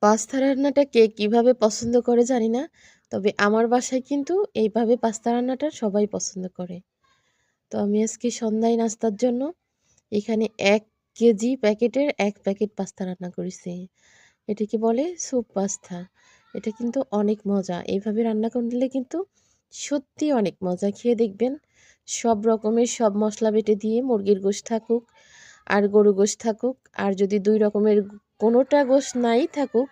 Pasta রান্নাটা কে কীভাবে পছন্দ করে জানি না। তবে আমার বাসায় কিন্তু এইভাবে পাস্তা রান্নাটা সবাই পছন্দ করে। তো আমি আজকে সন্ধ্যায় নাস্তার জন্য এখানে ১ কেজি প্যাকেটের ১ প্যাকেট পাস্তা রান্না করেছি। এটাকে বলে স্যুপ পাস্তা। এটা কিন্তু অনেক মজা। এইভাবে রান্না করলে কিন্তু সত্যিই অনেক মজা। খেয়ে দেখবেন সব রকমের সব মসলা বেটে দিয়ে মুরগির গোশত থাকুক আর গরু গোশত থাকুক আর যদি ২ রকমের কোনোটা গোশত নাই থাকুক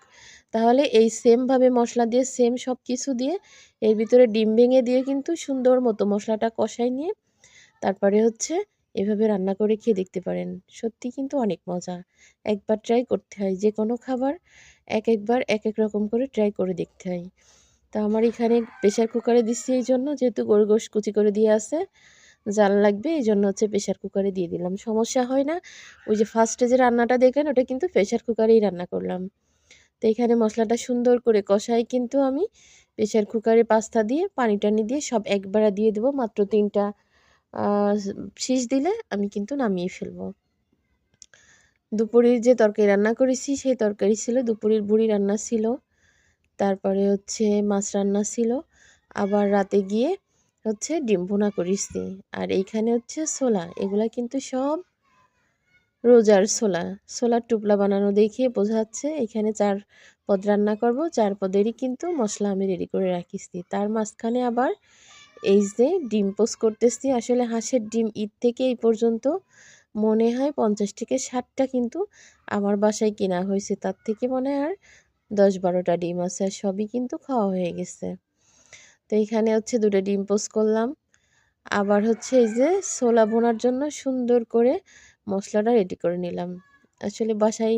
তাহলে এই সেমভাবে মশলা দিয়ে সেম সব কিছু দিয়ে এর ভিতরে ডিম ভেঙে দিয়ে কিন্তু সুন্দর মতো মশলাটা কষাই নিয়ে তারপরে হচ্ছে এভাবে রান্না করে খেয়ে দেখতে পারেন। সত্যি কিন্তু অনেক মজা। একবার ট্রাই করতে হয়। যেকোনো খাবার একেকবার একেক রকম করে ট্রাই করে দেখতে হয়। তো আমার এখানে প্রেশার কুকারে দিচ্ছি এইজন্য যেহেতু গরুর গোশত কুচি করে দিয়ে আছে, জাল লাগবে এইজন্য হচ্ছে প্রেশার কুকারে দিয়ে দিলাম। সমস্যা হয় না। ওই যে ফার্স্টে যে রান্নাটা দেখলেন ওটা কিন্তু প্রেশার কুকারেই রান্না করলাম। তো এখানে মশলাটা সুন্দর করে কষাই কিন্তু আমি প্রেশার কুকারে পাস্তা দিয়ে পানি টানি দিয়ে সব একবারে দিয়ে দেবো। মাত্র ৩ টা আ শিস দিলে আমি কিন্তু নামিয়ে ফেলবো। দুপুরের যে তরকারি রান্না করেছি সেই তরকারি ছিল, দুপুরের ভুঁড়ি রান্না ছিল। তারপরে হচ্ছে মাছ রান্না ছিল। আবার রাতে গিয়ে হচ্ছে ডিম ভুনা করেছি। আর এইখানে হচ্ছে ছোলা। এগুলা কিন্তু সব রোজার ছোলা। ছোলার টোপলা বানানো দেখে বোঝা যাচ্ছে এখানে ৪ পদ রান্না করব। ৪ পদেরই কিন্তু মসলা আমি রেডি করে রাখিছি। তার মাঝখানে আবার এই যে ডিম পোচ করতেছি। আসলে হাঁসের ডিম ঈদ থেকে এই পর্যন্ত মনে হয় ৫০ থেকে ৬০ টা কিন্তু আমার বাসায় কেনা হয়েছে। তার থেকে মনে হয় আর ১০-১২ টা ডিম আছে। আর সবই কিন্তু খাওয়া হয়ে গেছে। তো এখানে হচ্ছে ২ টা ডিম পোচ করলাম। আবার হচ্ছে এই যে ছোলা ভুনার জন্য সুন্দর করে মশলাটা রেডি করে নিলাম। আসলে বাসায়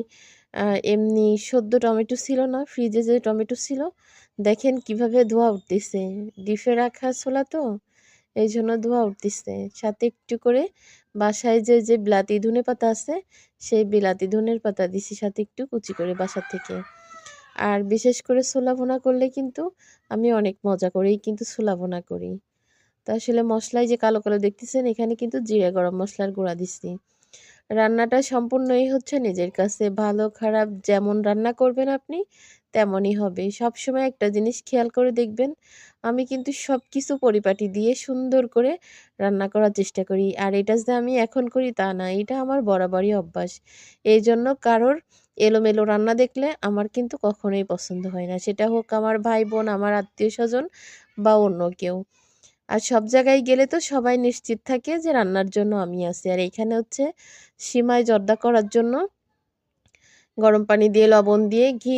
এমনি সদ্য টমেটো ছিল না, ফ্রিজে যে টমেটো ছিল দেখেন কিভাবে ধোঁয়া উঠতেছে। ডিপে রাখা ছোলা তো এইজন্য ধোঁয়া উঠতেছে। সাথে একটু করে বাসায় যে বিলাতি ধনেপাতা আছে সেই বিলাতি ধনের পাতা দিছি সাথে একটু কুচি করে বাসা থেকে। আর বিশেষ করে ছোলা ভুনা করলে কিন্তু আমি অনেক মজা করেই কিন্তু ছোলা ভুনা করি। তো আসলে মসলায় যে কালো, কালো দেখতেছেন এখানে কিন্তু জিরা গরম মসলার গুঁড়া দিচ্ছি। রান্নাটা সম্পূর্ণই হচ্ছে নিজের কাছে। ভালো খারাপ যেমন রান্না করবেন আপনি তেমনই হবে। সবসময় একটা জিনিস খেয়াল করে দেখবেন, আমি কিন্তু সবকিছু পরিপাটি দিয়ে সুন্দর করে রান্না করার চেষ্টা করি। আর এটা যে আমি এখন করি তা না। এটা আমার বরাবরই অভ্যাস। এইজন্য কারোর এলোমেলো রান্না দেখলে আমার কিন্তু কখনোই পছন্দ হয় না। সেটা হোক আমার ভাই-বোন, আমার আত্মীয়স্বজন বা অন্য কেউ। আর সব জায়গায় গেলে তো সবাই নিশ্চিত থাকে যে রান্নার জন্য আমি আছি। আর এইখানে হচ্ছে সিমাই জর্দা করার জন্য গরম পানি দিয়ে লবণ দিয়ে ঘি